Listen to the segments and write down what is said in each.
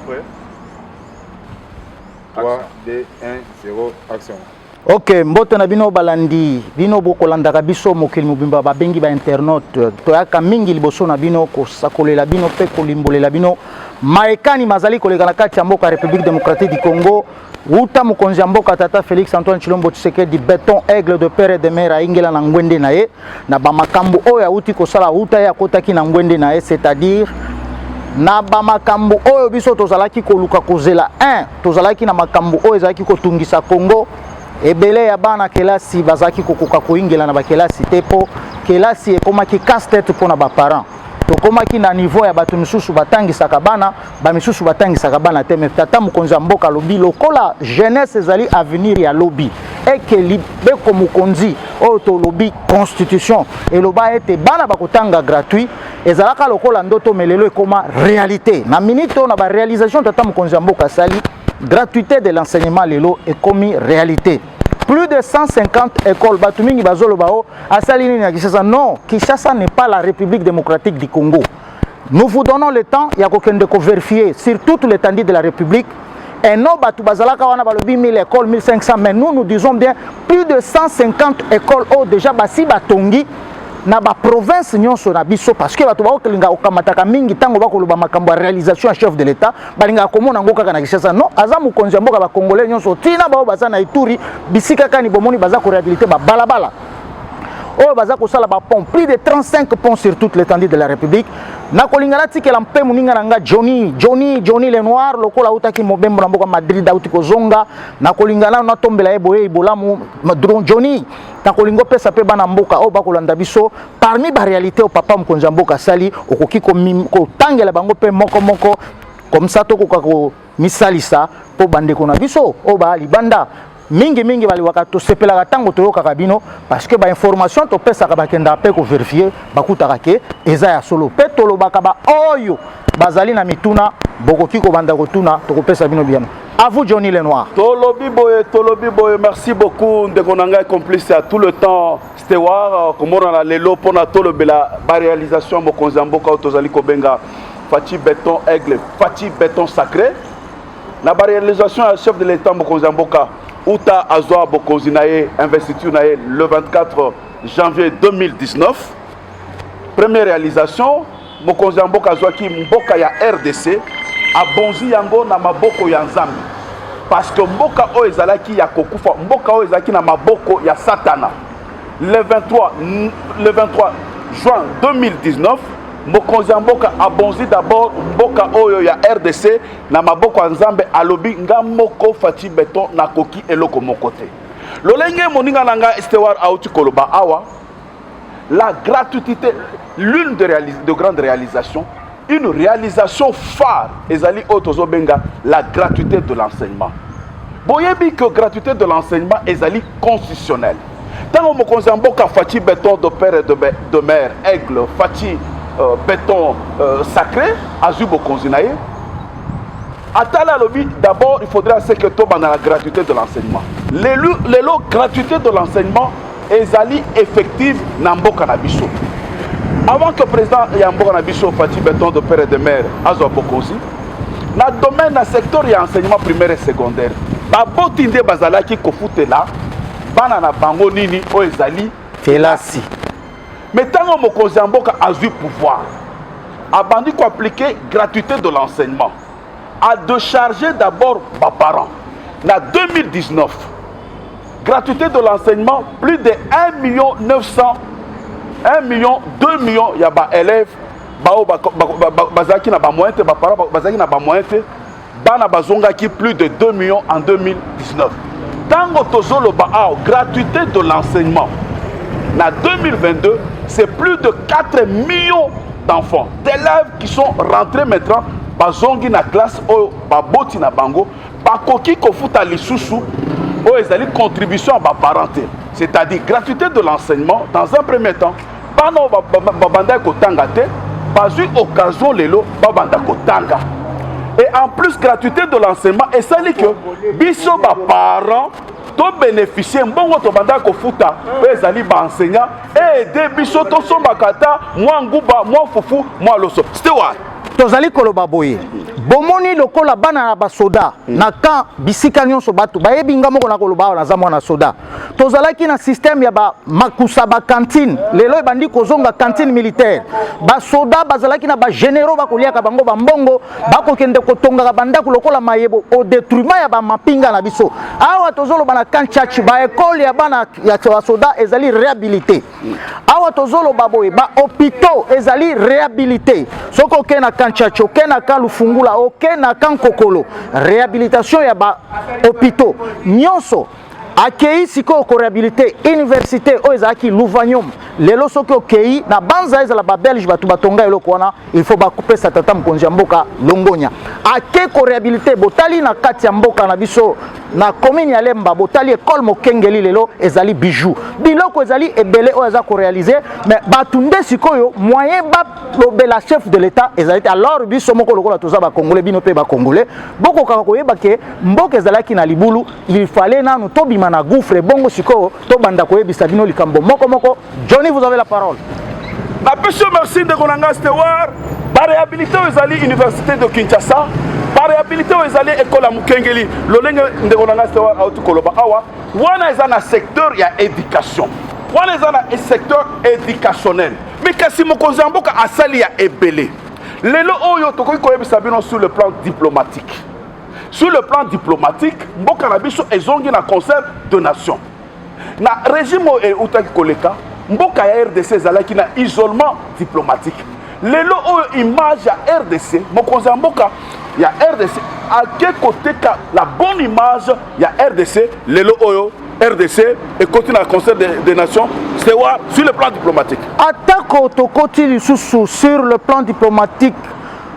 prêt? 3, 2, 1, 0, action. Ok, mbote na bino balandi, bino bokolandaka biso mokili mobimba babengi ba internaute, toyaka mingi liboso na bino kosakolela bino pe kolimbolela bino maekani mazali koleka na kati ya mboka République démocratique du Congo. Uta mokonzi ya mboka tata Félix Antoine Tshilombo Tshisekedi béton aigle de père et de mère ingela na ngwende na ye na ba makambo oyo uti kosala uta ya kotaki na ngwende na ye, c'est-à-dire na ba makambo oyo biso tozalaki koluka kozela 1 tozalaki na makambo oyo ezalaki kotungisa Congo. Ebele ya bana kelasi bazaki kokoka koingela na bakelasi te po kelasi ekomaki casse-tête pona ba parents. Tokomaki na niveau ya bato misusu batangisaka bana, ba misusu batangisaka bana te, mais tata mokonzi ya mboka lobi lokola jeunesse ezali avenir ya lobi. Ekeli beko mokonzi oyo to lobi constitution eloba ete bana bakotanga gratuit ezalaka lokola ndoto melelo ekoma réalité. Na minute na ba réalisation tata mokonzi ya mboka sali gratuité de l'enseignement lelo est commis réalité. Plus de 150 écoles, Batumingi Bazolo Bao, à Saline Kinshasa. Non, Kinshasa n'est pas la République démocratique du Congo. Nous vous donnons le temps, il y a quelqu'un de vérifier sur toute l'étendue de la République. Et non, Batu Bazalaka, on a 1000 écoles, 1500, mais nous disons bien plus de 150 écoles ont déjà Basi Batongi. Na ba province nyonso na biso parce que bato ba okelinga okamataka mingi tango bakoloba makambo ya réalisation chef de l'état balinga komona ngoka kana Kinshasa. Non, aza mokonzi mboka ba congolais nyonso tina ba baza na Ituri bisika kani bomoni baza ko réhabiliter ba balabala oyo baza ko sala ba pont, plus de 35 ponts sur toute l'étendue de la République. Na kolinga la tikela mpe muninga nanga Johnny le noir lokola utaki mobembo na mboka Madrid auti kozonga na kolinga na tombela eboye ibolamu Johnny na kolingo pesa pe bana mboka o bakolanda biso parmi ba réalité au papa mkonza mboka sali okoki ko tangela bango pe moko comme ça to ko misalisa po bandeko na biso o ba libanda mingi bali wakato sepela tango to yoka kabino parce que ba information to pesa ka bakenda pe ko vérifier bakutaka ke eza ya solo pe to lobaka ba oyo bazali na mituna bokoki ko banda ko tuna to ko pesa bino bien. À vous Johnny le noir. Tolobi boye, merci beaucoup de konanga complice à tout le temps Stewar comme on a lelo pona tolobela ba réalisation mokonzi mboka otozali ko benga Fati béton aigle, Fati béton sacré. La réalisation à chef de l'état mokonzi mboka Uta Azwa Bokonzi nae investiture nae le 24 janvier 2019. Première réalisation, Mokonzi Mboka Azwaki Mboka ya RDC abonzi yango na maboko ya Nzambi. Parce que Mboka o ezalaki ya kokufa, Mboka o ezalaki na maboko ya Satana. Le 23 juin 2019, Mokonzi Mboka abonzi d'abord Mboka oyo ya RDC na maboko ya Nzambe alobi ngamoko Fati béton na koki eloko mokote. Lolenge moninga nanga Stewar auti koloba awa la gratuité, l'une de grandes réalisations, une réalisation phare ezali otozo benga la gratuité de l'enseignement. Boyebi que gratuité de l'enseignement ezali constitutionnelle. Tant Mokonzi Mboka Fati béton de père et de mère aigle Fati béton sacré, Azubo Konzinaye. Atala lobby, d'abord, il faudrait que tout dans la gratuité de l'enseignement. Les lots gratuité de l'enseignement est effective dans Mboka Nabiso. Avant que le président Yamboka Nabiso Fati béton de père et de mère Azubo Konzi, dans le domaine du secteur de l'enseignement primaire et secondaire, Babotinde Bazalaki Kofute là, Banana Bango Nini Oezali Felasi. Mais tant que Mokonzi Mboka a eu pouvoir, a bandi qu'on appliquer gratuité de l'enseignement, a de charger d'abord les parents. En 2019, gratuité de l'enseignement, plus de 1 900 000, 1 million, 2 millions, il y a des élèves, bazaki na ba moyen, ba parents bazaki na ba moyen, bana bazonga qui plus de 2 millions en 2019. Tant que tozolo ba gratuité de l'enseignement. En 2022, c'est plus de 4 millions d'enfants, d'élèves qui sont rentrés maintenant, bazongi na classe, baboti na bango, bakoki kofuta lisusu, ezali contribution à parenté. C'est-à-dire gratuité de l'enseignement dans un premier temps. Bano babanda kotanga te, bazu occasion lelo babanda kotanga. Et en plus gratuité de l'enseignement, et ça dit que biso parents to bénéficier mbongo to banda ko futa ezali ba enseignant et aider biso to somba kata moi nguba moi fufu moi loso c'était wa tozali koloba boye bomoni lokola bana na basoda na kan bisika nyonso bato bayebinga moko na koloba na za mwana soda tozalaki na système ya ba makusa ba cantine lelo ebandi kozonga cantine militaire basoda bazalaki na ba généraux bakoliaka bango bambongo bakokende kotonga bandako lokola mayebo au détriment ya ba mapinga na biso awa tozoloba na kanchachi ba école ya bana ya basoda ezali réhabilité awa tozoloba boye ba hôpitaux ezali réhabilité soko ke na kanchachi ke na kalufungula ok na kankokolo réhabilitation ya ba hôpitaux nyonso akei siko ko réhabilité université o ezaki Louvanium lelo soki okei na banza ezala ba belge batu batonga eloko wana il faut ba couper sa tata mkonzi ya mboka longonya ake ko réhabilité botali na kati ya mboka na biso na commune ya Lemba botali école mokengeli lelo ezali bijou biloko ezali ebele o eza ko réaliser mais batu nde sikoyo moyen ba lobela chef de l'état ezali alors biso moko lokola toza ba congolais bino pe ba congolais boko kaka koyeba ke mboka ezalaki na libulu il fallait nanu tobima na gouffre bongo sikoyo to banda koyebisa bino likambo moko Johnny, vous avez la parole. Merci de Konanga Stewar. Par réhabilité aux alliés université de Kinshasa, par réhabilité aux alliés école à Mukengeli, l'oleng de Konanga Stewar à Otukoloba Awa, wana est dans secteur il y a éducation. Wana est dans un secteur éducationnel. Mais kasi mokozamboka asali ya ebele. Lelo oyo tokoki koyebisa bino sur le plan diplomatique. Sur le plan diplomatique, mboka na biso ezongi na concert de nation. Na régime et utaki koleka mboka ya RDC zalaki na isolement diplomatique lelo oyo image ya RDC mokonzi ya mboka ya RDC à quel côté ka la bonne image ya RDC lelo oyo RDC et continue à concert des nations c'est sur le plan diplomatique atako tokoti lisusu sur le plan diplomatique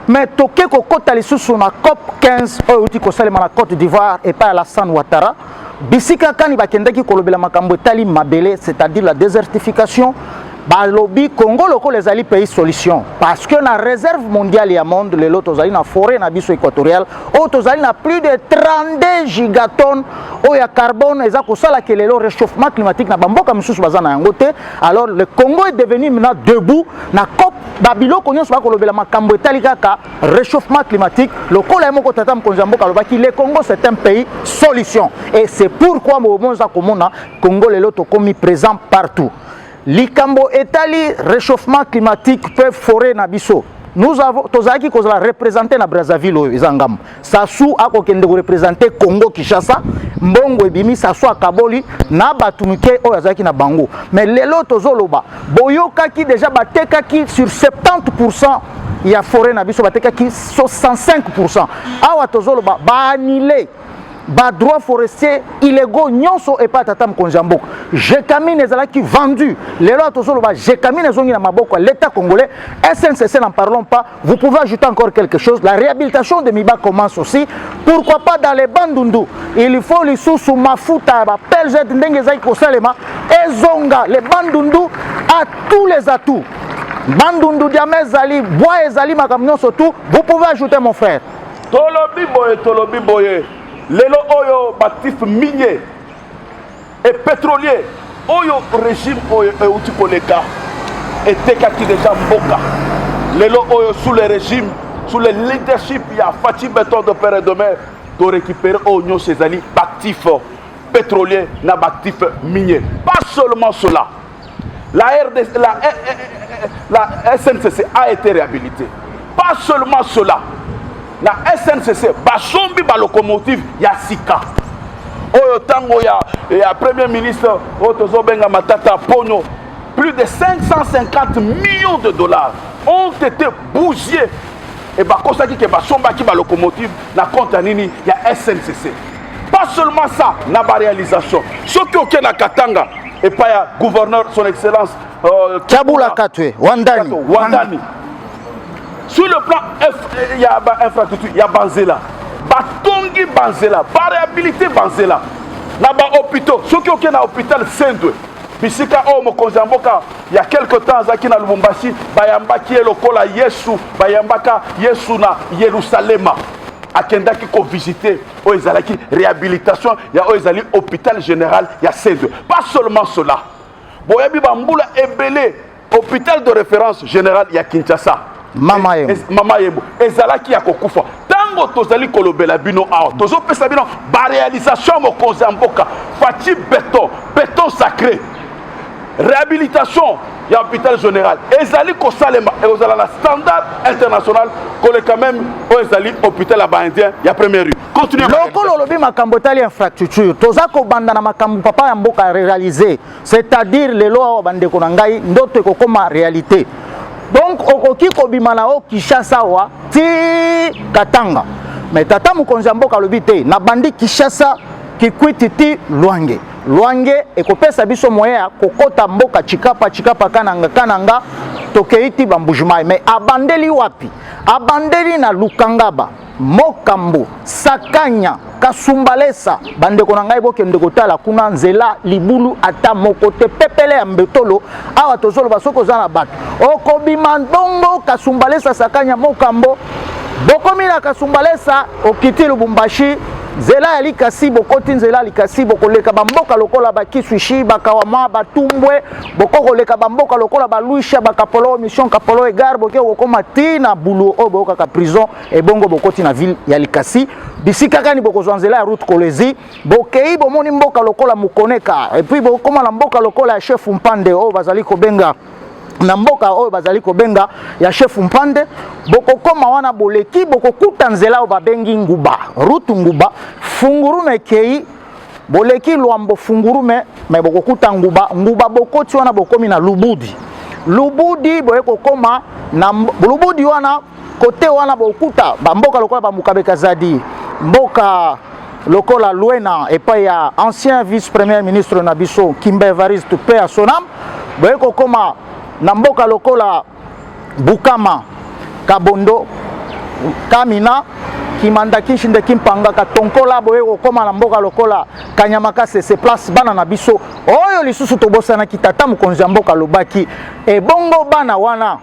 mais toke kokota lisusu na COP 15 oyo uti kosalema na Côte d'Ivoire et pas Alassane Ouattara bisika kani bakendaki kolobela makambo etali mabele c'est-à-dire la désertification balobi Congo loko les ali pays solution parce que na réserve mondiale ya monde le lot tozali na forêt na biso équatoriale o tozali na plus de 32 gigatonnes o ya carbone eza kosala ke lelo réchauffement climatique na bamboka misusu bazana yango te alors le Congo est devenu maintenant debout na COP babiloko nyonso bakolobela makambo etali kaka réchauffement climatique lokola ya moko tata mkonzi mboka lobaki le Congo c'est un pays solution et c'est pourquoi momonza komona Congo lelo tokomi présent partout. Likambo etali réchauffement climatique peut forer na biso. Nous avons tozaki kozala représenter na Brazzaville oyo ezangam. Sassou akokende ko représenter Congo Kinshasa, mbongo ebimi Sassou akaboli na batunuke oyo azaki na bango. Mais lelo tozoloba boyokaki déjà batekaki sur 70% ya forêt na biso batekaki 65%. Awa tozoloba ba annulé ba droit forestier illégaux nyonso et pas tata mkonzi mboka Jekamine ezalaki vendu lelo tozoloba Jekamine ezongi na maboko l'état congolais SNCC n'en parlons pas vous pouvez ajouter encore quelque chose la réhabilitation de Miba commence aussi pourquoi pas dans les bandundu il faut les sous mafuta ba peljet ndenge zai kosalema ezonga les bandundu à tous les atouts bandundu diamé zali bois ezali makamnyo surtout vous pouvez ajouter mon frère tolobi boye lelo oyo batif minier et pétrolier oyo régime oyo uti koleka etekaki déjà mboka lelo oyo sous le régime sous le leadership ya Fachi Beton de Père et de Mère de récupérer oyo ezali actifs pétrolier na actif minier pas seulement cela la SNCC a été réhabilitée pas seulement cela la SNCC basombi ba locomotive ya sika oyo tango ya premier ministre Otozo Benga Matata Ponyo plus de 550 millions de dollars ont été bougés et bakosaki ke basomba ki ba locomotive na compte nini ya SNCC pas seulement ça na ba réalisation soki oke na Katanga et pas ya gouverneur son excellence Kabula Katwe Wandani. Sur le plan il y a infrastructure, il y a Banzela. Batongi Banzela, par réhabilité Banzela. Là bas hôpitaux, ceux qui ont un hôpital Saint-Doué. Bisika o mokonzamboka il y a quelque temps zaki na Lubumbashi, bayambaki lokola Yesu, bayambaka Yesu na Yerusalema. Akendaki ko visiter o ezalaki réhabilitation, il y a o ezali hôpital général, il y a Saint-Doué. Pas seulement cela. Boyabi bambula ebele hôpital de référence général il y a Kinshasa. Mama Yembo ezalaki ya kokufa tant tango tozali kolobela bino awa tozopesa bino baréalisation mokonzi ya mboka Fachi béton sacré réhabilitation ya hôpital général ezali kosalema ekozala na standard international koleka même oyo ezali hôpital ya baindien ya première rue continue lokolo olobi makambo etali infrastructure toza kobanda na makambo papa ya mboka réalisé c'est-à-dire lelo awa bandeko na ngai ndoto ekokoma réalité donc okoki kobima na o Kinshasa wa ti Katanga mais tata mokonzi ya mboka alobi te na bandi Kinshasa Kikwiti ti Lwange ekopesa biso moya kokota mboka chikapa kananga tokeiti bambujumai mais abandeli wapi abandeli na Lukangaba Mokambo Sakanya Kasumbalesa bandeko na ngai bokende kotala kuna nzela libulu ata mokote pepele ya mbetolo awa tozolo basoko za na bato okobima ndongo Kasumbalesa Sakanya Mokambo bokomi na Kasumbalesa okiti Lubumbashi nzela ya likasi bokoti nzela ya likasi bokoleka bamboka lokola bakiswishi bakawama batumbwe bokoleka bamboka lokola baluisha bakapolo mission kapolo egare boke okoma tina bulo o bokaka prison ebongo bokoti na ville ya likasi bisika kani bokozwa nzela ya route kolezi bokei bomoni mboka lokola mukoneka et puis bokoma na mboka lokola ya chef Mpande o bazali kobenga na mboka oyo bazali kobenga ya chef Mpande bokokoma wana boleki bokokuta nzela o babengi nguba route nguba fungurume kei boleki lwambo fungurume me bokokuta nguba bokoti wana bokomi na lubudi boye kokoma na lubudi wana kote wana bokuta bamboka lokola bamukabeka zadi mboka lokola Luena epai ya ancien vice-premier ministre na biso Kimbe Evariste pe a sonam boye kokoma na mboka lokola Bukama Kabondo Kamina Kimanda Kishinde Kimpanga Katonkola boye kokoma na mboka lokola Kanyamaka se place bana na biso oyo lisusu tobosana kitata mokonzi ya mboka lobaki ebongo bana wana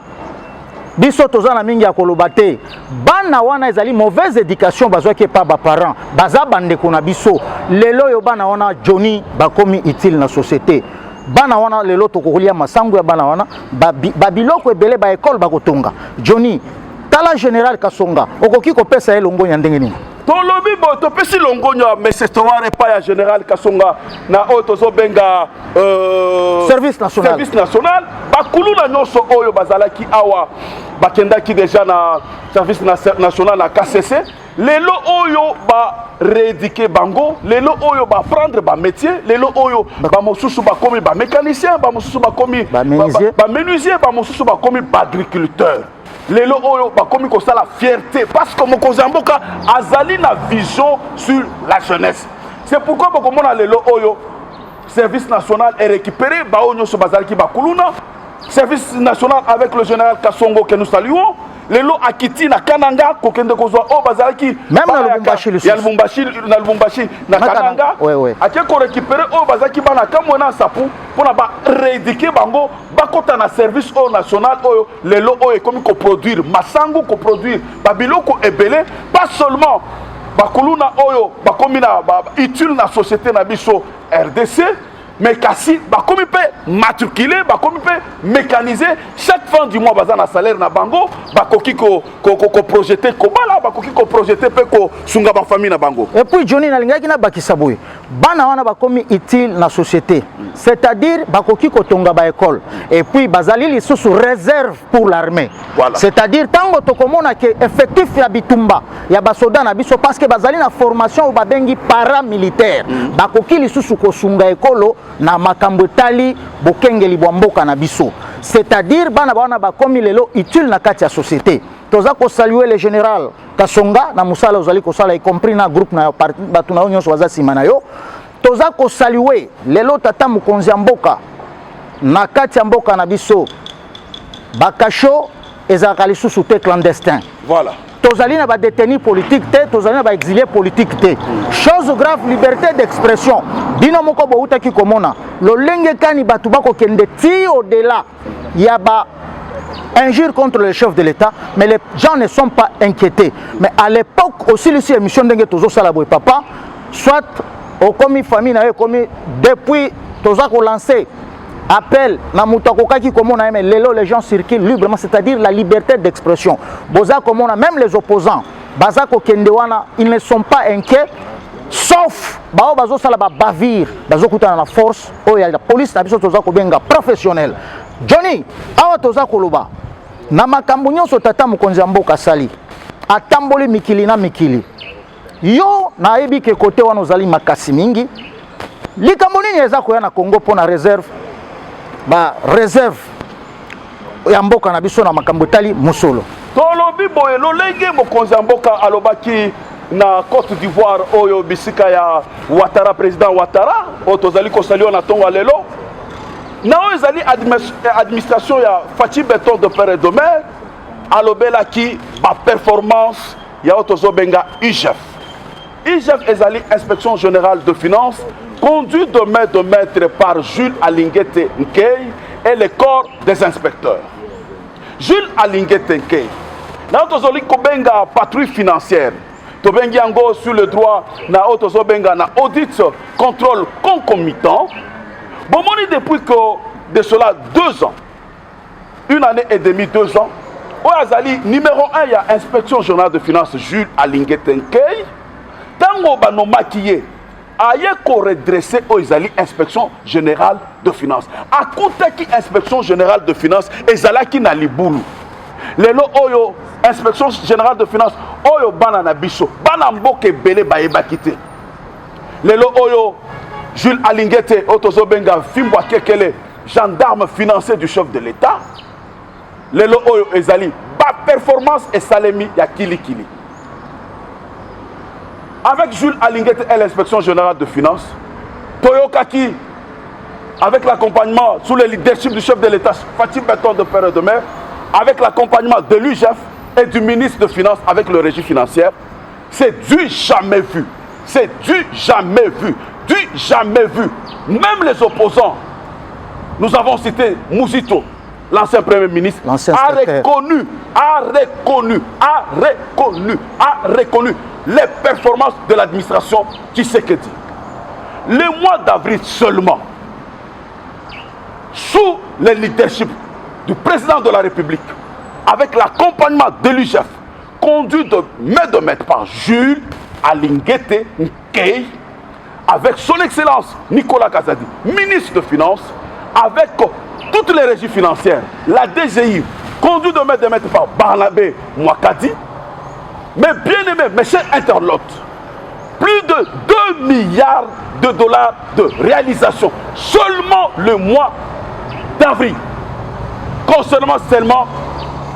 biso tozana mingi ya koloba te bana wana ezali mauvaise éducation bazwaki pa ba parents baza bandeko na biso lelo yo bana wana Johnny bakomi utile na société bana wana lelo tokokolia masango ya bana wana babiloko ebele ba école bakotonga Johnny tala général Kasonga okoki kopesa elongo nya ndenge nini tolobi bo topesi longonya mais c'est toware pa ya général Kasonga na otozo benga service national bakulu na nyonso oyo bazalaki awa bakendaki déjà na service national na KCC lelo oyo ba rééduquer bango lelo oyo ba prendre ba métier lelo oyo ba mosusu ba komi ba mécanicien ba mosusu ba komi ba menuisier ba mosusu ba komi ba agriculteur lelo oyo ba komi ko sala fierté parce que mokonzi ya mboka azali na vision sur la jeunesse c'est pourquoi bokomona lelo oyo service national est récupéré ba onyo so bazalaki ba kuluna service national avec le général Kasongo que nous saluons lelo akiti na Kananga kokende kozwa o bazalaki même na Lubumbashi na Kananga ake ko récupérer o bazalaki bana kamona sapu pona ba rééduquer bango bakota na service o national oyo lelo oyo comme ko produire masangu ko produire babiloko ebele pas seulement bakuluna oyo bakomi na utile na société na biso RDC mais kasi bakomi pe matriculé bakomi pe mécanisé chaque fin du mois bazana salaire na bango bakoki ko projeter ko bala bakoki ko projeter pe ko sunga ba famille na bango et puis Johnny na lingaki na bakisa boye bana wana bakomi utile na société c'est-à-dire bakoki ko tonga ba école et puis bazali lisusu réserve pour l'armée voilà. C'est-à-dire tango tokomona ke effectif ya bitumba ya basoda na biso parce que bazali na formation ba bengi paramilitaire bakoki lisusu ko sunga ekolo na makambo tali bokengeli bwa mboka na biso c'est-à-dire bana bana bakomi lelo utile na kati ya société toza ko saluer le général Kasonga na musala ozali ko sala y compris na groupe na parti batu na nyonso waza sima na yo toza ko saluer lelo tata mokonzi ya mboka na kati ya mboka na biso bakasho ezalaka lisusu te clandestin voilà tozali na ba détenu politique te tozali na ba exilé politique te chose grave liberté d'expression bino moko bouta ki komona lolenge kani batu bako kende ti au delà ya ba injure contre le chef de l'État mais les gens ne sont pas inquiétés mais à l'époque aussi les émissions ndenge tozo sala boy papa soit au commis famille na commis depuis toza ko lancer appel na mutakoka ki komona mais lelo les gens circulent librement c'est-à-dire la liberté d'expression boza komona même les opposants bazako kendewana, ils ne sont pas inquiets, sauf bao bazo sala ba bavir, bazo kutana na force, oh ya la police na biso toza ko benga professionnel. Johnny, awa toza ko loba. Na makambo nyonso tata mokonzi ya mboka sali. Atamboli mikili na mikili. Yo na yebi ke kote wana ozali makasi mingi. Likambo nini eza koya na Congo pona réserve? Ba réserve ya mboka na biso na makambo tali musolo. Tolobi boye lolenge mokonzi ya mboka alobaki na Côte d'Ivoire oyo bisika ya Ouattara, président Ouattara, o tozali ko saliwa na tonga lelo. Na oyo ezali administration ya Fachi Beton de Père et de Mère alobelaki ba performance ya otozo benga IGF. IGF ezali inspection générale de finances conduit de main de maître par Jules Alinguete Nkei et le corps des inspecteurs. Jules Alinguete Nkei na otozoli kobenga patrouille financière tobengi yango sur le droit na otozo benga na audit contrôle concomitant. Bomoni depuis que de cela 2 ans, 1 année et demie, 2 ans, Oazali numéro 1, il y a inspection générale de finances Jules Alinguete Nkei. Tango bano maquillé, aye ko redresser Oazali inspection générale de finances. A côté qui inspection générale de finances, ezalaki na libulu. Lelo oyo inspection générale de finances, oyo bana na biso, bana mboke belé bayeba kité. Lelo oyo Jules Alinguete Otozo Benga Fimbwa Kekele, gendarme financier du chef de l'État. Lelo Oyo Ezali, ba performance et salemi ya Kili Kili. Avec Jules Alinguete et l'inspection générale de finances, Toyo Kaki, avec l'accompagnement sous le leadership du chef de l'État, Fatim Beton de Père et de Mère, avec l'accompagnement de l'UGF et du ministre de Finances avec le régime financier, c'est du jamais vu. C'est du jamais vu. Du jamais vu. Même les opposants, nous avons cité Mouzito, l'ancien Premier ministre, a reconnu les performances de l'administration Tshisekedi. Le mois d'avril seulement, sous le leadership du président de la République, avec l'accompagnement de l'UGF, conduit de maître par Jules Alinguete Nkei, avec son excellence Nicolas Kazadi, ministre de Finances, avec toutes les régies financières, la DGI, conduit de maître par Barnabé Mouakadi, mais bien aimé, mes chers internautes, plus de 2 milliards de dollars de réalisation seulement le mois d'avril, concernant seulement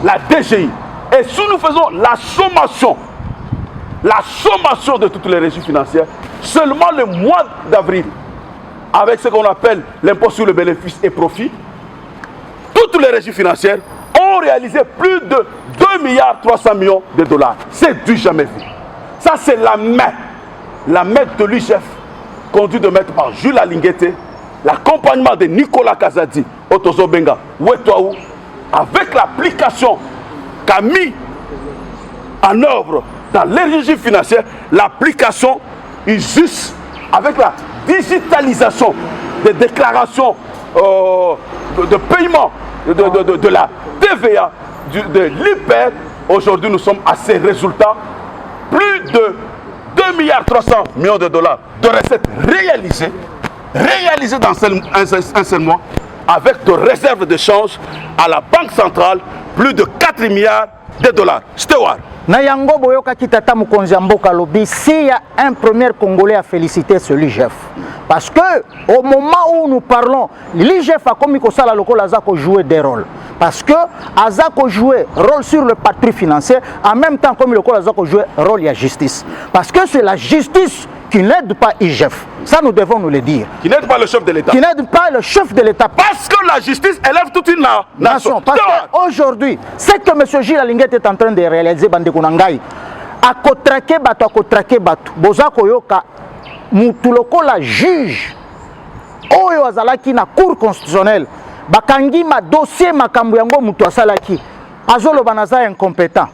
la DGI. Et si nous faisons la sommation de toutes les régies financières, seulement le mois d'avril, avec ce qu'on appelle l'impôt sur le bénéfice et profit, toutes les régies financières ont réalisé plus de 2 milliards 300 millions de dollars. C'est du jamais vu. Ça, c'est la main de l'UGF, conduit de maître par Jules Alinguete, l'accompagnement de Nicolas Kazadi, Otozo Benga, Wetwaou, avec l'application qu'a mis en œuvre dans les régimes financières, l'application juste avec la digitalisation des déclarations de paiement de la TVA, de l'IPR. Aujourd'hui, nous sommes à ces résultats. Plus de 2 milliards 300 millions de dollars de recettes réalisées dans un seul mois, avec de réserves de change à la Banque centrale, plus de 4 milliards de dollars. Stewart. Na yango boyoka kitata mokonzi ya mboka lobi, s'il y a un premier Congolais à féliciter, c'est l'IGF. Parce que au moment où nous parlons, l'IGF a commis que ça la local Azako jouer des rôles. Parce que Azako jouer rôle sur le patrouille financier, en même temps comme le local Azako jouer rôle la justice. Parce que c'est la justice qui n'aide pas IGF. Ça, nous devons nous le dire. Qui n'aide pas le chef de l'État. Qui n'aide pas le chef de l'État. Parce que la justice élève toute une nation. Parce qu'aujourd'hui, ce que M. Gilles Alinguete est en train de réaliser, Bandekunangai, à kotrake batu, bozako yoka, mutuloko la juge, oyo azalaki na cour constitutionnelle, bakangi ma dossier makambo yango mutu asalaki, azolo banaza incompétent.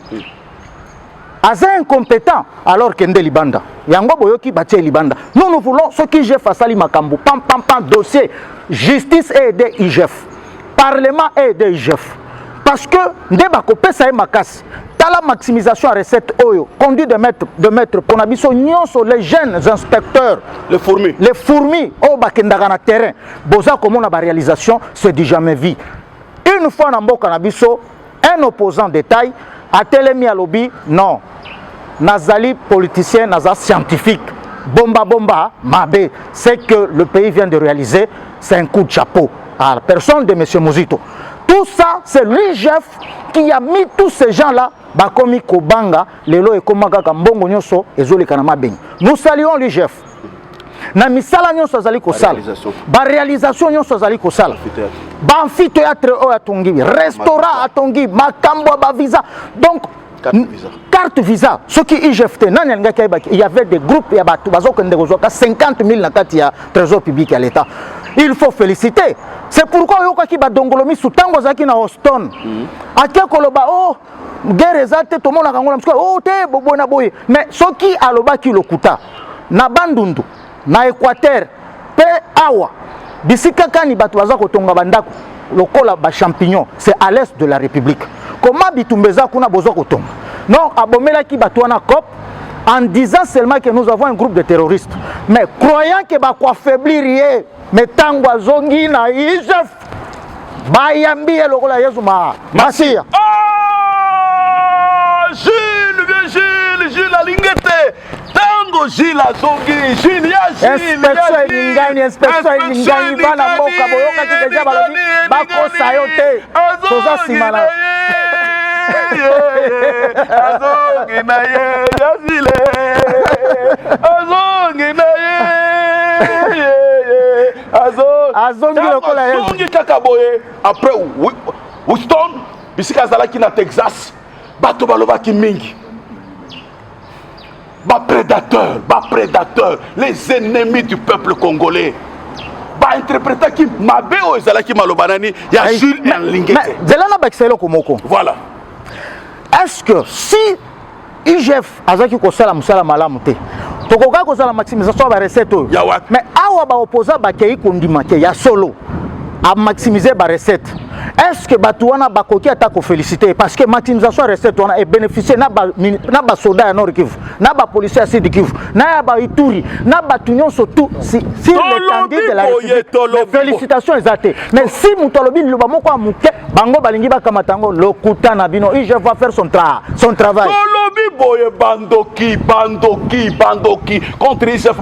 Aza incompétent alors kende libanda. Yango boyoki batie libanda. Nous voulons ce qui j'ai fasali makambo. Pam dossier. Justice et aider IGF. Parlement et aider IGF. Parce que ndeba kopesa e makasi. tala maximisation à recette oyo conduit de mettre pour nabiso nyonso les jeunes inspecteurs les fourmis au bakendaka na terrain boza komona ba réalisation c'est du jamais vu. Une fois na mboka nabiso un opposant de taille a telemi à lobby non nazali politicien naza scientifique bomba mabe c'est que le pays vient de réaliser, c'est un coup de chapeau à la personne de monsieur Muzito. Tout ça c'est l'IGF qui a mis tous ces gens là bakomi kobanga lelo ekomaka ka mbongo nyonso ezoleka na mabengi. Nous saluons l'IGF na misala nyonso azali kosala ba réalisation nyonso azali kosala ba amphithéâtre o atongi restaurant atongi makambo ba visa donc carte visa ce qui IGF il y avait des groupes ya batu bazokende kozoka 50 000 na kati ya trésor public à l'état. Il faut féliciter. C'est pourquoi yoka ki ba dongolomi sous tango zaki na Houston akia koloba oh guerre ezate to mona kangola msko oh te bobona boye mais ce qui aloba ki lokuta na bandundu na Équateur pe awa bisika kani batu baza kotonga bandako lokola ba champignon c'est à l'est de la République. Comment bitumbeza kuna bozo kotonga non abomela ki batu wana cop en disant seulement que nous avons un groupe de terroristes mais croyant que ba ko affaiblir mais tango azongi na IGF bayambi lokola Yesu masia Jules Alingete tango Jules azongi Jules ya Jules inspection ingani bana mboka boyoka ki deja balobi bakosa yo te toza simana azongi na ye ya Jules azongi na ye azongi lokola Yesu azongi kaka boye après Houston bisika zalaki na Texas bato balobaki mingi bas prédateurs, les ennemis du peuple congolais. Bah interpréter qui mabe o ezalaki malobanani ya Jules Alingete. Zelana baxelo komoko. Voilà. Est-ce que si IGF azaki ko sala musala malamu te tokoka ko sala maximisation ba recette mais awa ba opposant ba kei kondima ke ya solo à maximiser ba recette. Est-ce que Batouana Bakoki a félicité parce que maximisation recette on a bénéficié na ba soda à Nord Kivu, na ba policier à Sud Kivu, na ba Ituri, na ba Tunion surtout si l'étendue de la République. Félicitations exactes. Mais si Moutolobi le ba moko amuke bango balingi ba kamatango lokuta na bino il va faire son travail. Tolobi boye bandoki contre IGF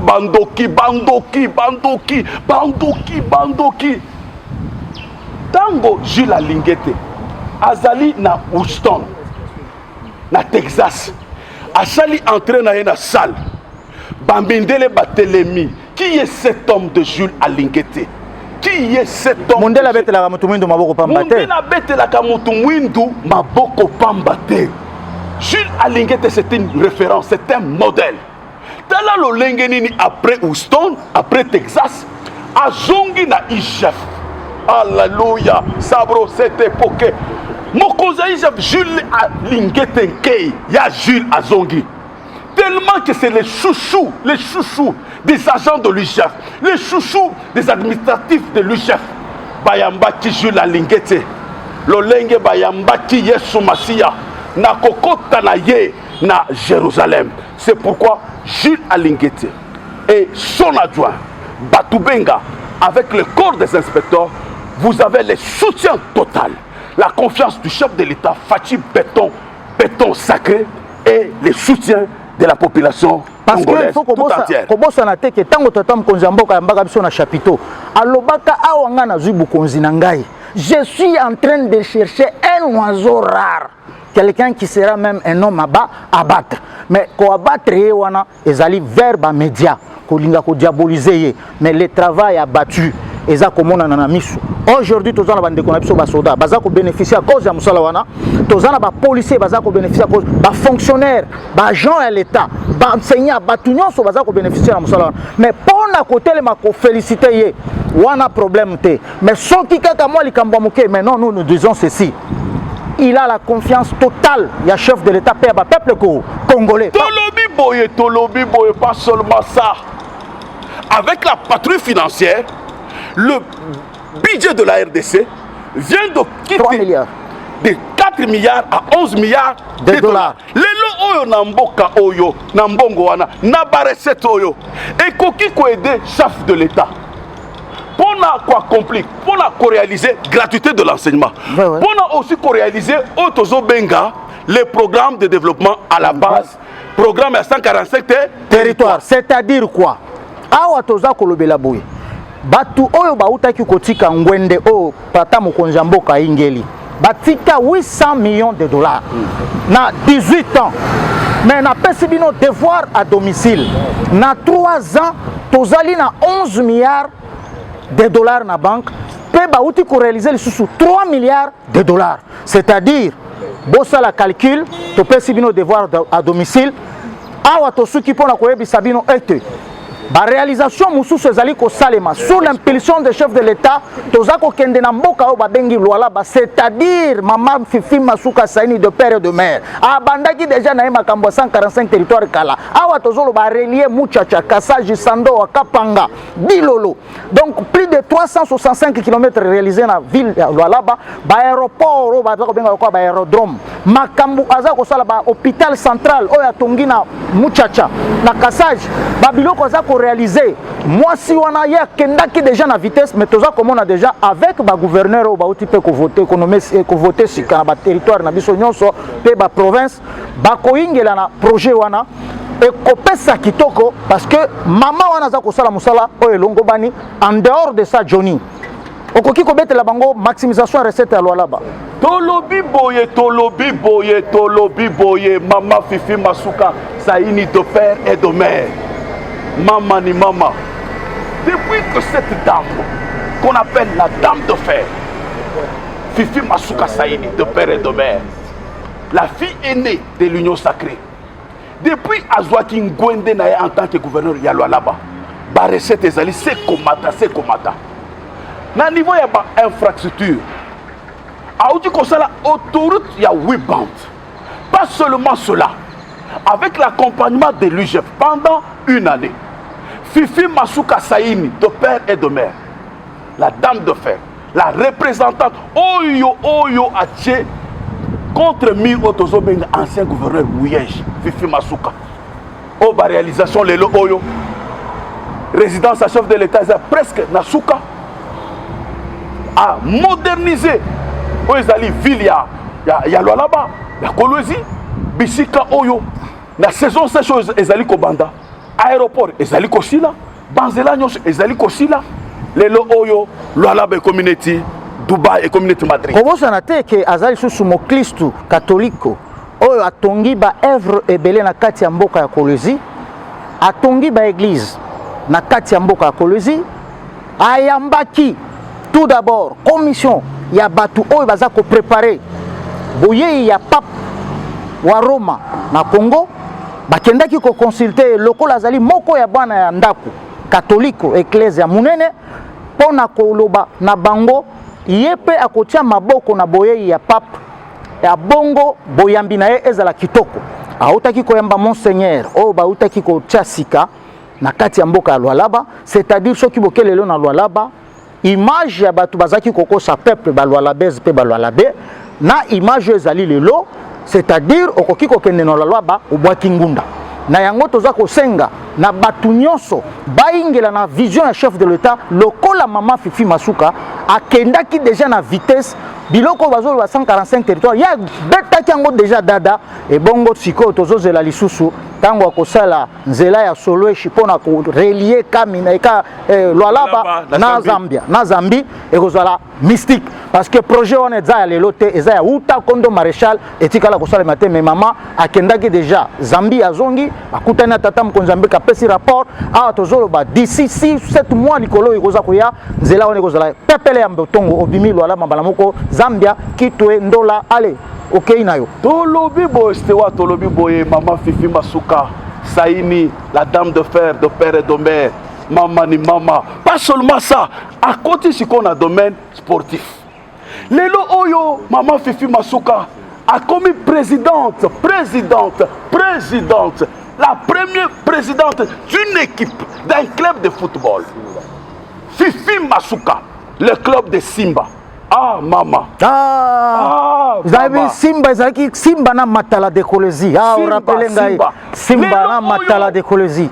bandoki. Tango Jules Alingete azali na Houston na Texas asali entrer na une salle bambindele batelemi qui est cet homme de Jules Alingete qui est cet homme Mondela betela mutu mwindu maboko pambate Mondela betela mutu mwindu maboko pambate Jules Alingete c'est une référence c'est un modèle tala lo lengenini après Houston après Texas azongi na IGF. Alléluia, sabro cette époque. Mokozaï Jules Alingete Nkei, ya Jules Azongi. Tellement que c'est les chouchous des agents de l'UGF, les chouchous des administratifs de l'UGF. Bayambaki Jules Alingete, Lolenge Bayambaki Yesu Masia, na kokota na ye na Jérusalem. C'est pourquoi Jules Alingete et son adjoint Batoubenga, avec le corps des inspecteurs, vous avez le soutien total, la confiance du chef de l'État, Fachi Béton sacré, et le soutien de la population congolaise tout entière. Je suis en train de chercher un oiseau rare, quelqu'un qui sera même un homme à battre. Mais qu'on abattre, ils allaient vers les médias, qu'on diaboliser, mais le travail a battu. Aujourd'hui, tous les soldats qui bénéficient à cause de Moussalawana, tous les policiers qui bénéficient à cause des fonctionnaires, des agents à l'État, des enseignants, des qui bénéficient à Moussalawana. Mais pour la côté, je féliciter, il y a un problème. Mais ce qui est mais non, nous disons ceci. Il a la confiance totale, il y a chef de l'État, peuple congolais. Tolobi boye, pas seulement ça. Avec la patrouille financière, le budget de la RDC vient de quitter 4 4 milliards à 11 milliards de dollars. Lelo oyo na mboka oyo na mbongo wana na ba recette oyo ekoki ko aider chef de l'État pour quoi complique pour réaliser gratuité de l'enseignement pour aussi réaliser autozo benga les programmes de développement à la base programme à 145 territoires. C'est-à-dire quoi? Awa toza kolobela boye batu oyo bautaki kotika ngwende o pata mokonzi mboka ingeli batika 800 millions de dollars na 18 ans, mais na pesi bino devoir à domicile na 3 ans tozali na 11 milliards de dollars na banque pe bauti ko réaliser le sous 3 milliards de dollars, c'est-à-dire bossa la calcul to pesi bino devoir à domicile awa to suki pona koyebisa bino ete la réalisation mususu ezali ko salema sous l'impulsion des chefs de l'État tozako kende na mboka o babengi Lualaba, c'est-à-dire Maman Fifi Masuka Saini de père et de mère abandaki déjà na makambo 145 territoires kala awa tozolo ba relier Muchacha, Kasaji, Sando, Kapanga, Bilolo, donc plus de 365 km réalisés na ville ya Lualaba, ba aéroport ba benga ko ba aérodrome makambo azako sala ba hôpital central oya tongina Muchacha na Kasaji ba biloko azako réalisé. Moi si on a hier kendaki déjà na vitesse mais toza comme on a déjà avec ba gouverneur ou ba otipe ko voter ko voter sur ba territoire na biso nyonso pe ba province ba koingela na projet wana et kopesa kitoko parce que mama wana za ko sala musala o elongo bani en dehors de ça Johnny okoki ko betela bango maximisation recette à Lualaba tolobi boye Mama Fifi Masuka Saini de père et de mère. Maman ni maman, depuis que cette dame qu'on appelle la dame de fer, Fifi Masuka Saini de père et de mère, la fille aînée de l'Union sacrée, depuis Azwaki Ngwende Naye en tant que gouverneur ya Lualaba, ba recette ezali c'est komata. Na niveau ya ba infrastructure, aouti ko sala autoroute ya 8 bandes. Pas seulement cela, avec l'accompagnement de l'UGF pendant une année. Fifi Masuka Saini de père et de mère, la dame de fer, la représentante Oyo Ache contre Mi Otozobenga, ancien gouverneur Mouyej, Fifi Masuka. Oba réalisation Lelo Oyo, résidence à chef de l'État, presque Nasuka, a modernisé Oezali ville ya Lualaba, ya Kolwezi, Bisika Oyo, la saison sèche Ezali Kobanda. Aéroport ezali kosila banzela nyonso ezali kosila lelo oyo Lualaba community Dubai et community Madrid kobosa te ke azali susu mokristu katoliko oyo atongi ba œuvre ebele na kati ya mboka ya Kolwezi atongi ba église na kati ya mboka ya Kolwezi ayambaki tout d'abord commission ya batu oyo baza ko préparer boye ya pape wa Roma na Congo bakendaki ko consulter lokola azali moko ya bwana ya ndako katoliko eklese ya munene pona koloba na bango yepe akotia maboko na boye ya pape ya bongo boyambi na ye ezala kitoko autaki koyamba monseigneur o bautaki ko tiasika na kati ya mboka ya Lualaba, c'est-à-dire soki bokelelo na Lualaba image ya batu bazaki kokosa peuple ba Lualabese pe ba Lualabe na image ezali lelo, c'est-à-dire okoki kokende na Lualaba obwaki ngunda na yango toza kosenga na batu nyonso baingela na vision ya chef de l'État lokola Mama Fifi Masuka akendaki déjà na vitesse biloko bazolo ba 145 territoires ya betaki yango déjà dada et bongo siko tozozela lisusu tango akosala nzela ya Solweshi pona ko relier Kamina eka Lualaba na Zambie ekozala mystique parce que projet on est za lelo te eza ya uta kondo maréchal etikala kosala matin mais mama akendaki déjà Zambie azongi akutana tata mkonzambe kapesi rapport a tozolo ba d'ici 6-7 mois likolo ikoza koya nzela on ekozala pepele ya mbotongo obimi Lualaba mbala moko Zambia kitwe ndola ale okay nayo tolobi boestewa tolobi boye Mama Fifi Masuka Saini la dame de fer de père et de mère Mama ni mama pas seulement ça à côté ce qu'on a domaine sportif lelo oyo Mama Fifi Masuka a commis présidente la première présidente d'une équipe d'un club de football Fifi Masuka le club de Simba Ah, mama. Zabi Simba ezalaki Simba na matala de Kolezi. Ah, on rappelle ngai. Simba na matala de Kolezi.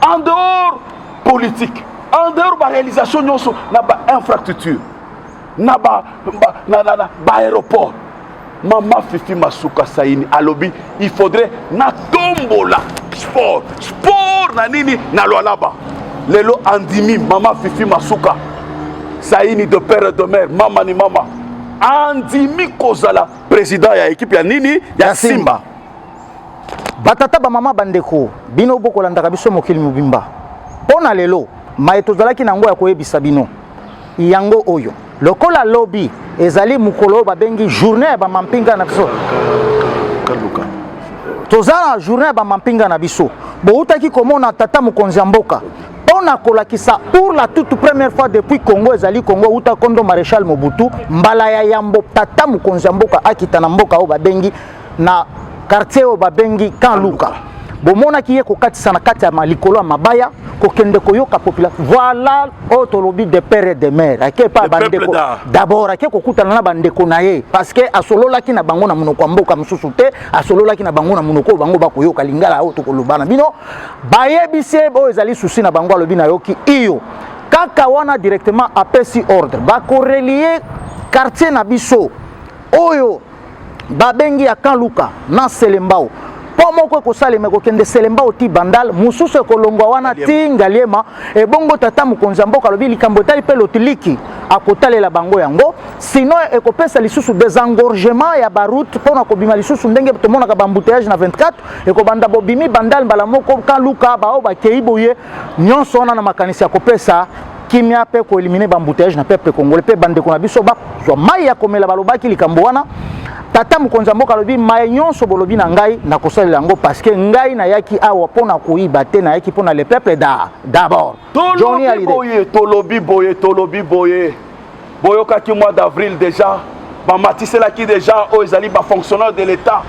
En dehors politique, en dehors de la réalisation nyonso na ba infrastructure, na ba aéroport. Mama Fifi Masuka Saini alobi, il faudrait na tombola sport na nini na loalaba. Lelo andimi Mama Fifi Masuka Saini de père et de mère, mama ni mama. Andimi kozala président ya équipe ya nini ya Simba. Batata ba mama bandeko, bino bokolandaka biso mokili mobimba. Pona lelo, maeto zalaki nango ya koyebisa bino. Yango oyo. Lokola lobby ezali mukolo babengi journée ba mampinga na biso. Kaluka. Tozala journée ba mampinga na biso. Boutaki komona tata mukonzi mboka. Pona kolakisa pour la toute première fois depuis Congo ezali Congo uta kondo maréchal Mobutu mbala ya yambo tata mukonzi mboka akita na mboka o babengi na quartier o babengi Kanluka. Bomona kiye kokatisa na kati ya malikolo mabaya kokende koyoka population. Voilà autolobi de père et de mère. Ake pa bandeko. D'abord ake kokutana na bandeko na ye parce que asolola ki na bango na munoko mboka mususu te, asolola ki na bango na munoko bango bakoyoka lingala auto kolobana. Bino bayebise bo ezali susi na bango alobi na yoki iyo. Kaka wana directement apesi ordre. Ba ko relier quartier na biso. Oyo babengi ya Kanluka na Selembao. Pomoko ko saleme ko kende Selembao ti bandal mususu ko longwa wana ti ngaliema e bongo tata mukonza mboka lobi likambo tali pe lotiliki akotalela bango yango sino e ko pesa lisusu désengorgement ya baroute pona ko bima lisusu ndenge to mona ka bambouteillage na 24 e ko banda bobimi bandal mbala moko Kanluka bao ba keiboye nyonso na makanisi ya ko pesa kimia pe ko éliminer bambouteillage na peuple congolais pe bande ko na biso ba zo mai ya komela balobaki likambo wana tata mukonza mboka lobi mai nyonso bolobi na ngai na kosalela yango parce que ngai na yaki awa pona koyiba te na yaki pona le peuple d'abord Johnny Hallyday tolobi boye boyoka ki mois d'avril déjà ba matisela ki déjà o ezali ba fonctionnaire de l'état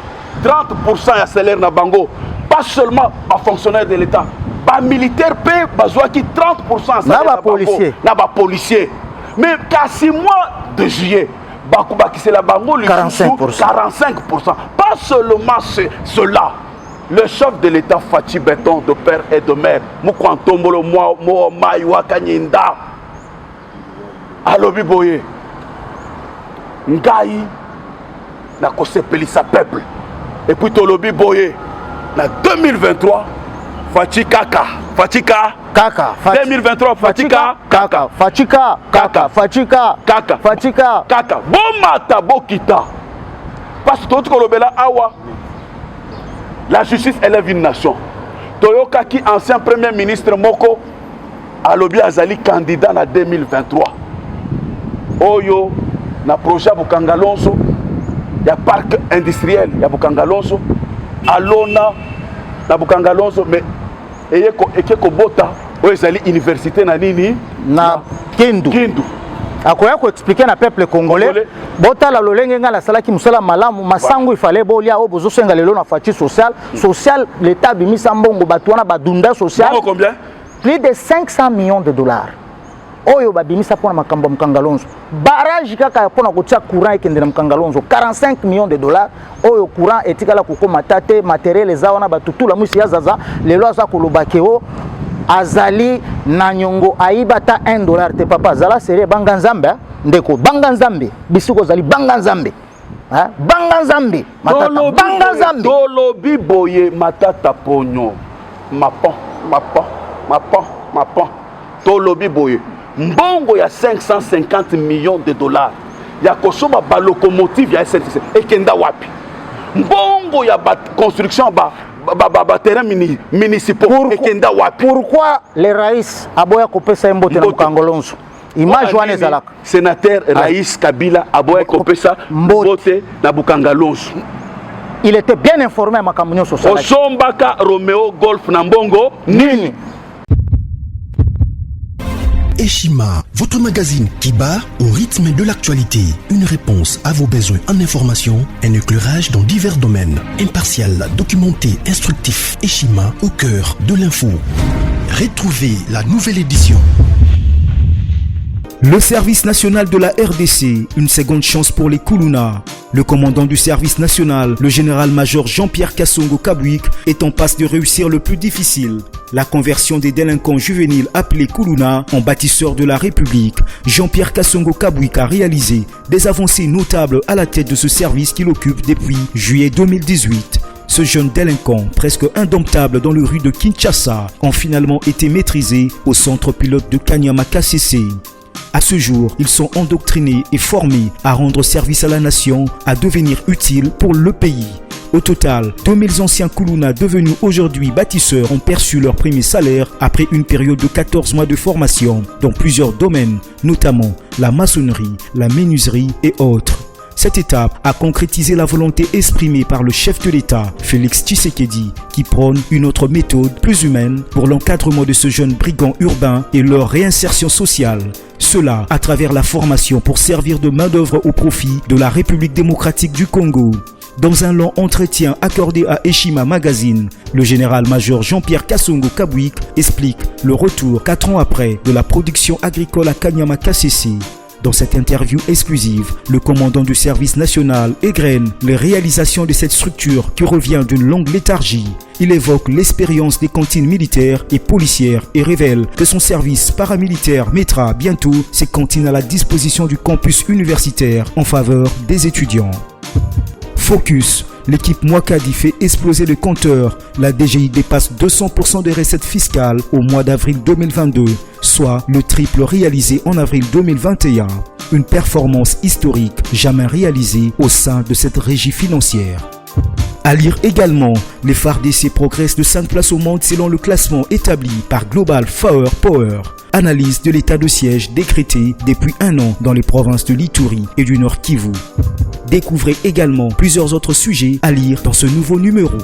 30% ya salaire na bango pas seulement ba fonctionnaire de l'état ba militaire pe bazwa ki 30% salaire na ba policier mais kasi mois de juillet c'est la bango 45%. Pas seulement cela. Le chef de l'État Fachi Béton de père et de mère, Moukwantombolo, Moamaïwa Kanyinda, Alobi Boye, Ngaï, n'a kose pelisa peuple. Et puis Tolobi Boye, en 2023, Fachi Kaka, 2023 Fatika Kaka Bomata Bokita parce que tout kolobela awa la justice élève une nation Toyoka qui ancien premier ministre Moko alobi azali candidat na 2023 oyo na projet Bukangalonso ya parc industriel ya Bukangalonso alona na Bukangalonso mais eke kobota oyo ezali université na nini na Kindu akoya ko expliquer na peuple congolais bota la lolenge nga la salaki musala malamu masango ifale bolia o bozo senga lelo na fati social l'état bimisa mbongo batwana badunda social combien plus de 500 millions de dollars oyo babimisa pona makambo Mkangalonzo barrage kaka pona kotia courant ekende na Mkangalonzo 45 millions de dollars oyo courant etikala kokoma tate matériel ezawana batutula musi yazaza lelo aza kolobakeo azali na nyongo aibata $1 te papa zala serie banga nzambe ndeko banga nzambe bisiko zali banga nzambe banga nzambe matata banga nzambe tolobi boye matata ponyo mapon tolobi boye mbongo ya 550 millions de dollars ya kosoma ba locomotive ya SNCC ekenda wapi mbongo ya ba construction ba terrain municipaux ekenda wapi pourquoi les raïs aboya kopesa mbote na Mkangalonzo image wana ezalaka sénateur Raïs Kabila aboya kopesa mbote na Mkangalonzo il était bien informé à makambo nyonso sala osombaka Romeo Golf na mbongo nini Eshima, votre magazine qui bat au rythme de l'actualité. Une réponse à vos besoins en information, un éclairage dans divers domaines. Impartial, documenté, instructif. Eshima, au cœur de l'info. Retrouvez la nouvelle édition. Le service national de la RDC, une seconde chance pour les Kuluna. Le commandant du service national, le général-major Jean-Pierre Kassongo Kabouik, est en passe de réussir le plus difficile. La conversion des délinquants juvéniles appelés Kuluna en bâtisseurs de la République. Jean-Pierre Kassongo Kabouik a réalisé des avancées notables à la tête de ce service qu'il occupe depuis juillet 2018. Ce jeune délinquant, presque indomptable dans les rues de Kinshasa, ont finalement été maîtrisés au centre pilote de Kanyama KCC. À ce jour, ils sont endoctrinés et formés à rendre service à la nation, à devenir utiles pour le pays. Au total, 2000 anciens Kuluna devenus aujourd'hui bâtisseurs ont perçu leur premier salaire après une période de 14 mois de formation dans plusieurs domaines, notamment la maçonnerie, la menuiserie et autres. Cette étape a concrétisé la volonté exprimée par le chef de l'État, Félix Tshisekedi, qui prône une autre méthode plus humaine pour l'encadrement de ce jeune brigand urbain et leur réinsertion sociale. Cela à travers la formation pour servir de main-d'œuvre au profit de la République démocratique du Congo. Dans un long entretien accordé à Eshima Magazine, le général-major Jean-Pierre Kassongo Kabouik explique le retour 4 ans après de la production agricole à Kanyama KCC. Dans cette interview exclusive, le commandant du service national égrène les réalisations de cette structure qui revient d'une longue léthargie. Il évoque l'expérience des cantines militaires et policières et révèle que son service paramilitaire mettra bientôt ses cantines à la disposition du campus universitaire en faveur des étudiants. Focus. L'équipe Mwakadi fait exploser le compteur. La DGI dépasse 200% des recettes fiscales au mois d'avril 2022, soit le triple réalisé en avril 2021. Une performance historique jamais réalisée au sein de cette régie financière. À lire également, les FARDC progressent de 5 places au monde selon le classement établi par Global Power. Analyse de l'état de siège décrété depuis 1 an dans les provinces de l'Ituri et du Nord Kivu. Découvrez également plusieurs autres sujets à lire dans ce nouveau numéro.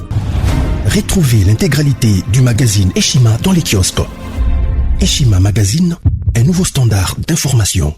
Retrouvez l'intégralité du magazine Eshima dans les kiosques. Eshima Magazine, un nouveau standard d'information.